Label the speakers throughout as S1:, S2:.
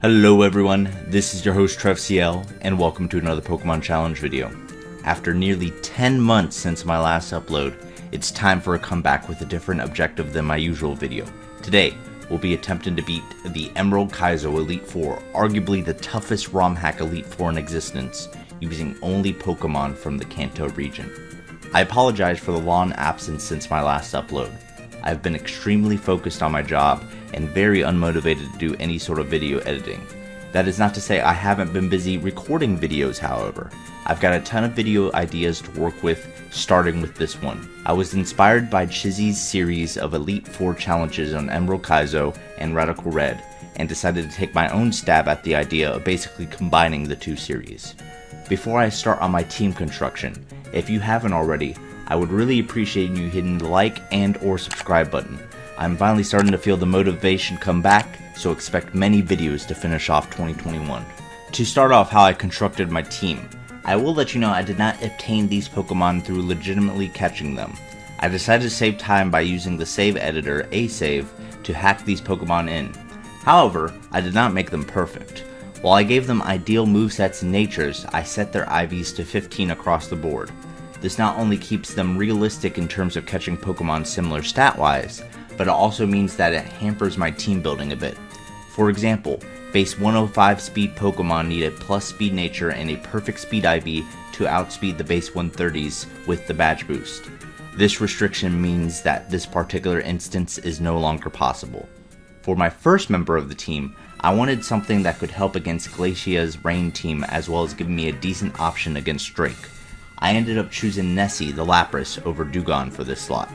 S1: Hello everyone, this is your host TrevCL, and welcome to another Pokemon Challenge video. After nearly 10 months since my last upload, it's time for a comeback with a different objective than my usual video. Today, we'll be attempting to beat the Emerald Kaizo Elite Four, arguably the toughest ROM hack Elite Four in existence, using only Pokemon from the Kanto region. I apologize for the long absence since my last upload. I've been extremely focused on my job and very unmotivated to do any sort of video editing. That is not to say I haven't been busy recording videos, however. I've got a ton of video ideas to work with, starting with this one. I was inspired by Chizzy's series of Elite Four challenges on Emerald Kaizo and Radical Red, and decided to take my own stab at the idea of basically combining the two series. Before I start on my team construction, if you haven't already, I would really appreciate you hitting the like and or subscribe button. I'm finally starting to feel the motivation come back, so expect many videos to finish off 2021. To start off how I constructed my team, I will let you know I did not obtain these Pokemon through legitimately catching them. I decided to save time by using the save editor, Asave, to hack these Pokemon in. However, I did not make them perfect. While I gave them ideal movesets and natures, I set their IVs to 15 across the board. This not only keeps them realistic in terms of catching Pokemon similar stat-wise, but it also means that it hampers my team building a bit. For example, base 105 speed Pokemon need a plus speed nature and a perfect speed IV to outspeed the base 130s with the badge boost. This restriction means that this particular instance is no longer possible. For my first member of the team, I wanted something that could help against Glacia's Rain team as well as give me a decent option against Drake. I ended up choosing Nessie the Lapras over Dewgong for this slot.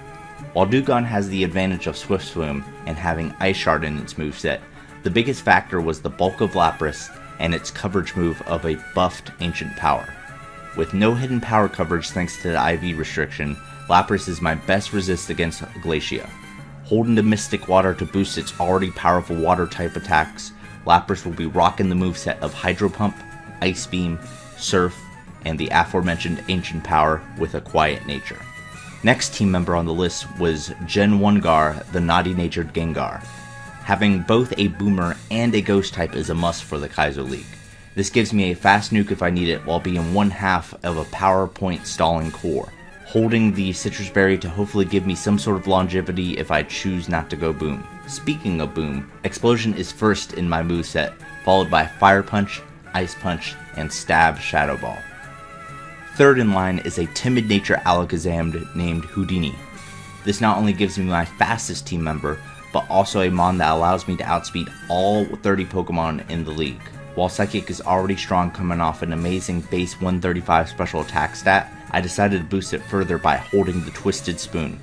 S1: While Dewgong has the advantage of Swift Swim and having Ice Shard in its moveset, the biggest factor was the bulk of Lapras and its coverage move of a buffed Ancient Power. With no hidden power coverage thanks to the IV restriction, Lapras is my best resist against Glacia. Holding the Mystic Water to boost its already powerful water type attacks, Lapras will be rocking the moveset of Hydro Pump, Ice Beam, Surf, and the aforementioned Ancient Power with a quiet nature. Next team member on the list was Gen 1 Gar, the naughty-natured Gengar. Having both a Boomer and a Ghost type is a must for the Kaizo League. This gives me a fast nuke if I need it while being one half of a power point stalling core, holding the Citrus Berry to hopefully give me some sort of longevity if I choose not to go Boom. Speaking of Boom, Explosion is first in my moveset, followed by Fire Punch, Ice Punch, and Stab Shadow Ball. Third in line is a timid nature Alakazam named Houdini. This not only gives me my fastest team member, but also a mon that allows me to outspeed all 30 Pokemon in the league. While Psychic is already strong coming off an amazing base 135 special attack stat, I decided to boost it further by holding the Twisted Spoon.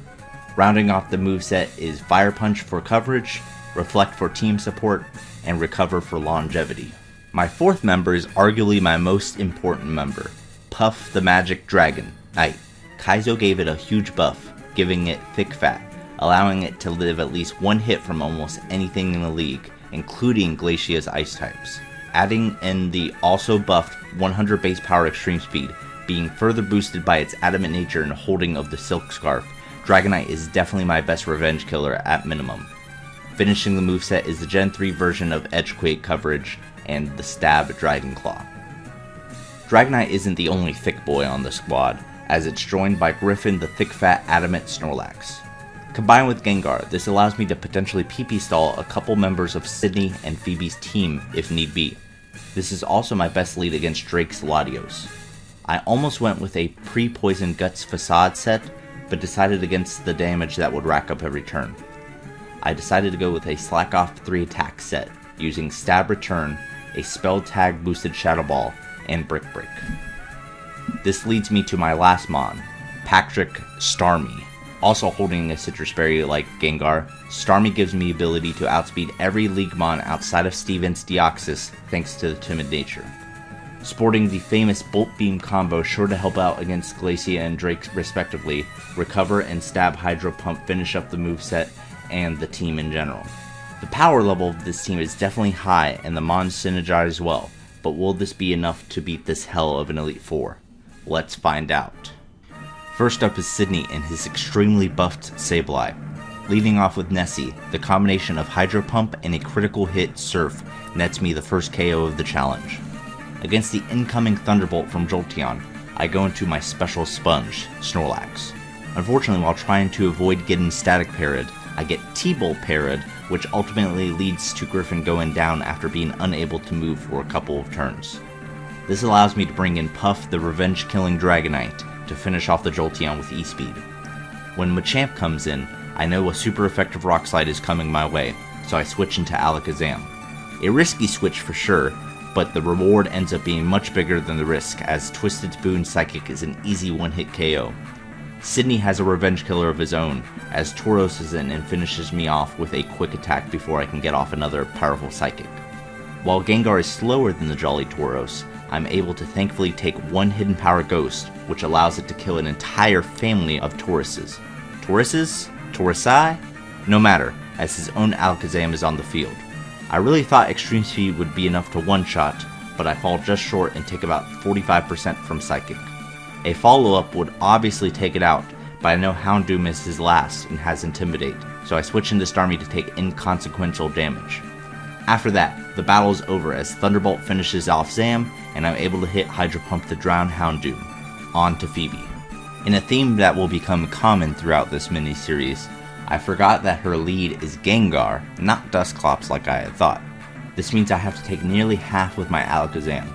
S1: Rounding off the moveset is Fire Punch for coverage, Reflect for team support, and Recover for longevity. My fourth member is arguably my most important member, Puff the Magic Dragon. Kaizo gave it a huge buff, giving it Thick Fat, allowing it to live at least one hit from almost anything in the league, including Glacia's ice types. Adding in the also buffed 100 base power extreme speed, being further boosted by its adamant nature and holding of the Silk Scarf, Dragonite is definitely my best revenge killer at minimum. Finishing the moveset is the Gen 3 version of Edgequake coverage and the Stab Dragon Claw. Dragonite isn't the only thick boy on the squad, as it's joined by Griffin the thick fat adamant Snorlax. Combined with Gengar, this allows me to potentially PP stall a couple members of Sydney and Phoebe's team if need be. This is also my best lead against Drake's Latios. I almost went with a pre-poison Guts Facade set, but decided against the damage that would rack up every turn. I decided to go with a Slack Off 3 attack set, using Stab Return, a Spell Tag boosted Shadow Ball, and Brick Break. This leads me to my last mon, Patrick Starmie. Also holding a Citrus Berry like Gengar, Starmie gives me ability to outspeed every League mon outside of Steven's Deoxys thanks to the timid nature. Sporting the famous Bolt Beam combo sure to help out against Glacia and Drake respectively, Recover and Stab Hydro Pump finish up the moveset and the team in general. The power level of this team is definitely high and the mons synergize well, but will this be enough to beat this hell of an Elite Four? Let's find out. First up is Sydney and his extremely buffed Sableye. Leading off with Nessie, the combination of Hydro Pump and a critical hit Surf nets me the first KO of the challenge. Against the incoming Thunderbolt from Jolteon, I go into my special sponge, Snorlax. Unfortunately, while trying to avoid getting static parried, I get T-Bolt parried, which ultimately leads to Griffin going down after being unable to move for a couple of turns. This allows me to bring in Puff, the revenge-killing Dragonite, to finish off the Jolteon with E-Speed. When Machamp comes in, I know a super effective Rock Slide is coming my way, so I switch into Alakazam. A risky switch for sure, but the reward ends up being much bigger than the risk, as Twisted Spoon Psychic is an easy one-hit KO. Sydney has a revenge killer of his own, as Tauros is in and finishes me off with a quick attack before I can get off another powerful Psychic. While Gengar is slower than the Jolly Tauros, I'm able to thankfully take one Hidden Power Ghost, which allows it to kill an entire family of Tauruses. Tauruses? Taurasi? No matter, as his own Alakazam is on the field. I really thought Extreme Speed would be enough to one-shot, but I fall just short and take about 45% from Psychic. A follow-up would obviously take it out, but I know Houndoom is his last and has Intimidate, so I switch into Starmie to take inconsequential damage. After that, the battle is over as Thunderbolt finishes off Zam, and I'm able to hit Hydro Pump to drown Houndoom. On to Phoebe. In a theme that will become common throughout this mini-series, I forgot that her lead is Gengar, not Dusclops like I had thought. This means I have to take nearly half with my Alakazam.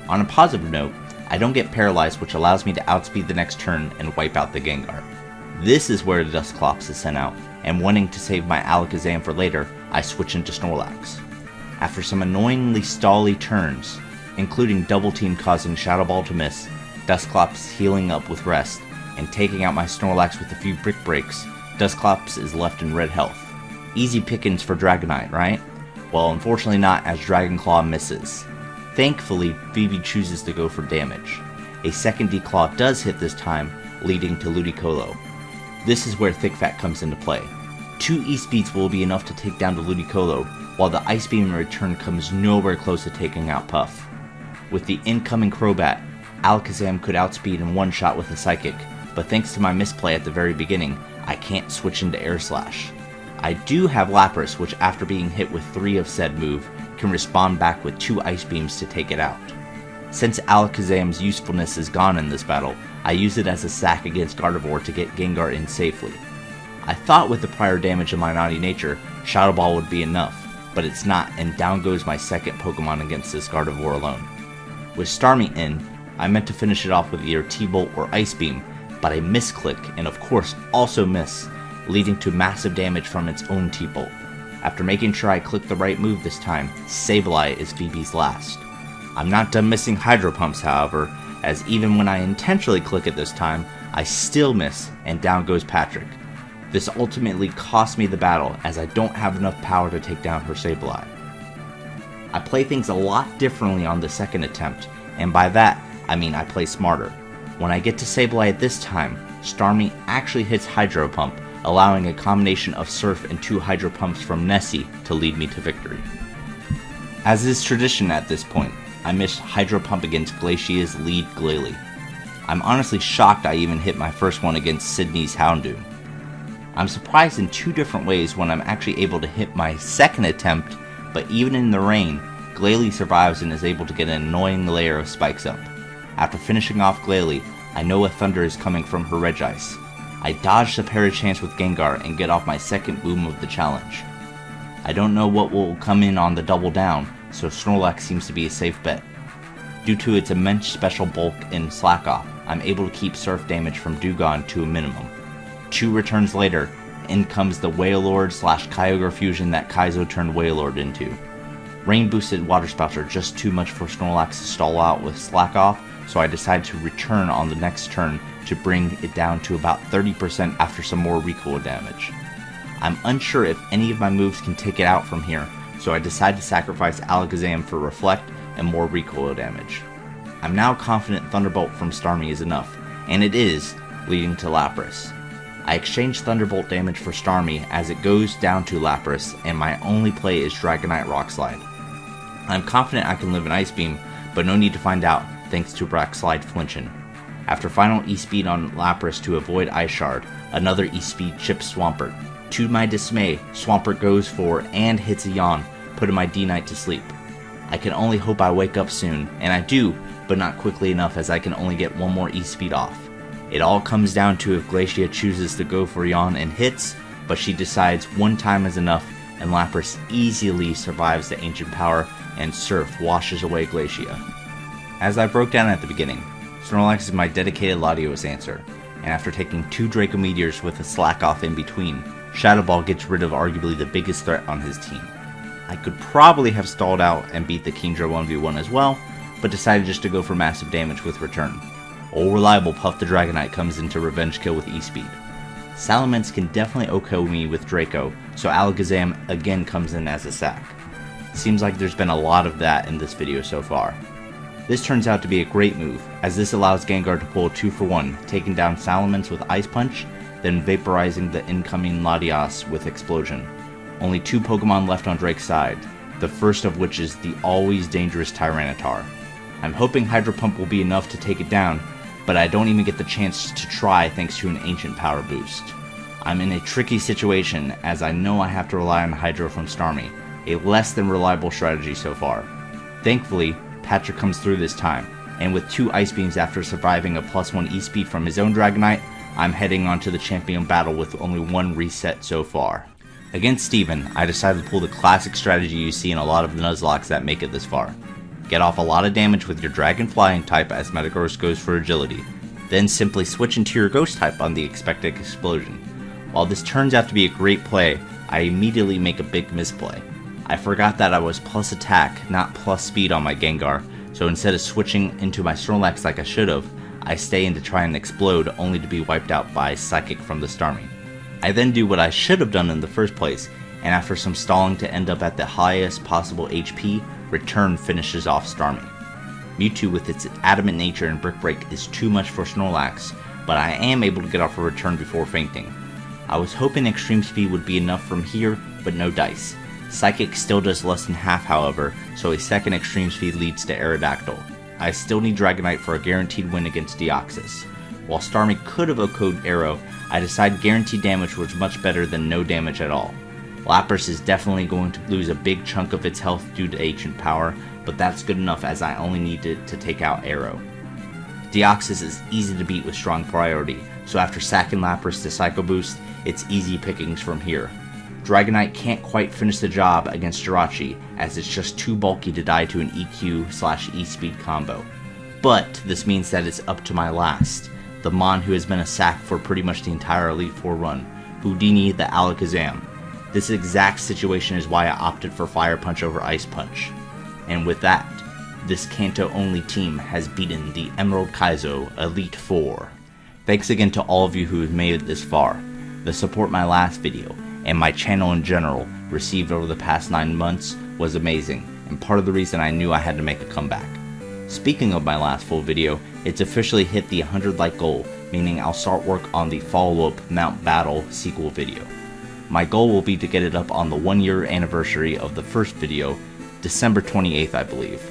S1: On a positive note, I don't get paralyzed, which allows me to outspeed the next turn and wipe out the Gengar. This is where the Dusclops is sent out, and wanting to save my Alakazam for later, I switch into Snorlax. After some annoyingly stally turns, including double team causing Shadow Ball to miss, Dusclops healing up with rest, and taking out my Snorlax with a few Brick Breaks, Dusclops is left in red health. Easy pickings for Dragonite, right? Well, unfortunately not, as Dragon Claw misses. Thankfully, Phoebe chooses to go for damage. A second D-Claw does hit this time, leading to Ludicolo. This is where Thick Fat comes into play. 2 E-Speeds will be enough to take down the Ludicolo, while the Ice Beam in return comes nowhere close to taking out Puff. With the incoming Crobat, Alakazam could outspeed in one shot with a Psychic, but thanks to my misplay at the very beginning, I can't switch into Air Slash. I do have Lapras, which after being hit with 3 of said move, can respond back with 2 Ice Beams to take it out. Since Alakazam's usefulness is gone in this battle, I use it as a sack against Gardevoir to get Gengar in safely. I thought with the prior damage of my naughty nature, Shadow Ball would be enough, but it's not, and down goes my second Pokemon against this Gardevoir alone. With Starmie in, I meant to finish it off with either T-Bolt or Ice Beam, but I misclick and of course also miss, leading to massive damage from its own T-Bolt. After making sure I click the right move this time, Sableye is Phoebe's last. I'm not done missing Hydro Pumps however, as even when I intentionally click it this time, I still miss and down goes Patrick. This ultimately cost me the battle as I don't have enough power to take down her Sableye. I play things a lot differently on the second attempt, and by that I mean I play smarter. When I get to Sableye at this time, Starmie actually hits Hydro Pump, allowing a combination of Surf and 2 Hydro Pumps from Nessie to lead me to victory. As is tradition at this point, I missed Hydro Pump against Glacia's lead Glalie. I'm honestly shocked I even hit my first one against Sydney's Houndoom. I'm surprised in 2 different ways when I'm actually able to hit my second attempt, but even in the rain, Glalie survives and is able to get an annoying layer of spikes up. After finishing off Glalie, I know a Thunder is coming from her Regice. I dodge the parry chance with Gengar and get off my second boom of the challenge. I don't know what will come in on the double down, so Snorlax seems to be a safe bet. Due to its immense special bulk and slack off, I'm able to keep surf damage from Dewgong to a minimum. 2 returns later, in comes the Wailord / Kyogre fusion that Kaizo turned Wailord into. Rain boosted water spouts are just too much for Snorlax to stall out with slack off, so I decided to return on the next turn to bring it down to about 30% after some more recoil damage. I'm unsure if any of my moves can take it out from here, so I decide to sacrifice Alakazam for Reflect and more recoil damage. I'm now confident Thunderbolt from Starmie is enough, and it is, leading to Lapras. I exchange Thunderbolt damage for Starmie as it goes down to Lapras, and my only play is Dragonite Rock Slide. I'm confident I can live an Ice Beam, but no need to find out, thanks to Rock Slide flinching. After final E-Speed on Lapras to avoid Ice Shard, another E-Speed chips Swampert. To my dismay, Swampert goes for and hits a yawn, putting my D-Knight to sleep. I can only hope I wake up soon, and I do, but not quickly enough as I can only get one more E-speed off. It all comes down to if Glacia chooses to go for yawn and hits, but she decides one time is enough, and Lapras easily survives the ancient power, and Surf washes away Glacia. As I broke down at the beginning, Snorlax is my dedicated Latios answer, and after taking 2 Draco Meteors with a slack off in between, Shadow Ball gets rid of arguably the biggest threat on his team. I could probably have stalled out and beat the Kingdra 1v1 as well, but decided just to go for massive damage with Return. Old reliable Puff the Dragonite comes into revenge kill with E-Speed. Salamence can definitely OHKO me with Draco, so Alakazam again comes in as a sack. Seems like there's been a lot of that in this video so far. This turns out to be a great move, as this allows Gengar to pull a 2-for-1, taking down Salamence with Ice Punch, then vaporizing the incoming Latias with Explosion. Only 2 Pokemon left on Drake's side, the first of which is the always dangerous Tyranitar. I'm hoping Hydro Pump will be enough to take it down, but I don't even get the chance to try thanks to an ancient power boost. I'm in a tricky situation as I know I have to rely on Hydro from Starmie, a less than reliable strategy so far. Thankfully, Patrick comes through this time, and with 2 Ice Beams after surviving a +1 E-Speed from his own Dragonite, I'm heading on to the champion battle with only 1 reset so far. Against Steven, I decided to pull the classic strategy you see in a lot of Nuzlockes that make it this far. Get off a lot of damage with your Dragon Flying type as Metagross goes for Agility, then simply switch into your Ghost type on the expected Explosion. While this turns out to be a great play, I immediately make a big misplay. I forgot that I was plus attack, not plus speed on my Gengar, so instead of switching into my Snorlax like I should've, I stay in to try and explode only to be wiped out by Psychic from the Starmie. I then do what I should have done in the first place, and after some stalling to end up at the highest possible HP, Return finishes off Starmie. Mewtwo with its adamant nature and Brick Break is too much for Snorlax, but I am able to get off a Return before fainting. I was hoping Extreme Speed would be enough from here, but no dice. Psychic still does less than half however, so a second Extreme Speed leads to Aerodactyl. I still need Dragonite for a guaranteed win against Deoxys. While Starmie could have OHKO'd Arrow, I decided guaranteed damage was much better than no damage at all. Lapras is definitely going to lose a big chunk of its health due to Ancient Power, but that's good enough as I only needed to take out Arrow. Deoxys is easy to beat with strong priority, so after sacking Lapras to Psycho Boost, it's easy pickings from here. Dragonite can't quite finish the job against Jirachi, as it's just too bulky to die to an EQ/E-Speed combo. But this means that it's up to my last, the Mon who has been a sack for pretty much the entire Elite Four run, Houdini the Alakazam. This exact situation is why I opted for Fire Punch over Ice Punch. And with that, this Kanto only team has beaten the Emerald Kaizo Elite Four. Thanks again to all of you who have made it this far. The support my last video, and my channel in general, received over the past 9 months was amazing, and part of the reason I knew I had to make a comeback. Speaking of my last full video, it's officially hit the 100 like goal, meaning I'll start work on the follow-up Mount Battle sequel video. My goal will be to get it up on the 1-year anniversary of the first video, December 28th I believe.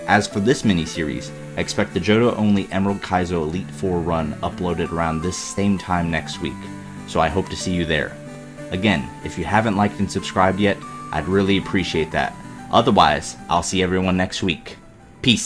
S1: As for this mini-series, I expect the Johto-only Emerald Kaizo Elite Four run uploaded around this same time next week, so I hope to see you there. Again, if you haven't liked and subscribed yet, I'd really appreciate that. Otherwise, I'll see everyone next week. Peace.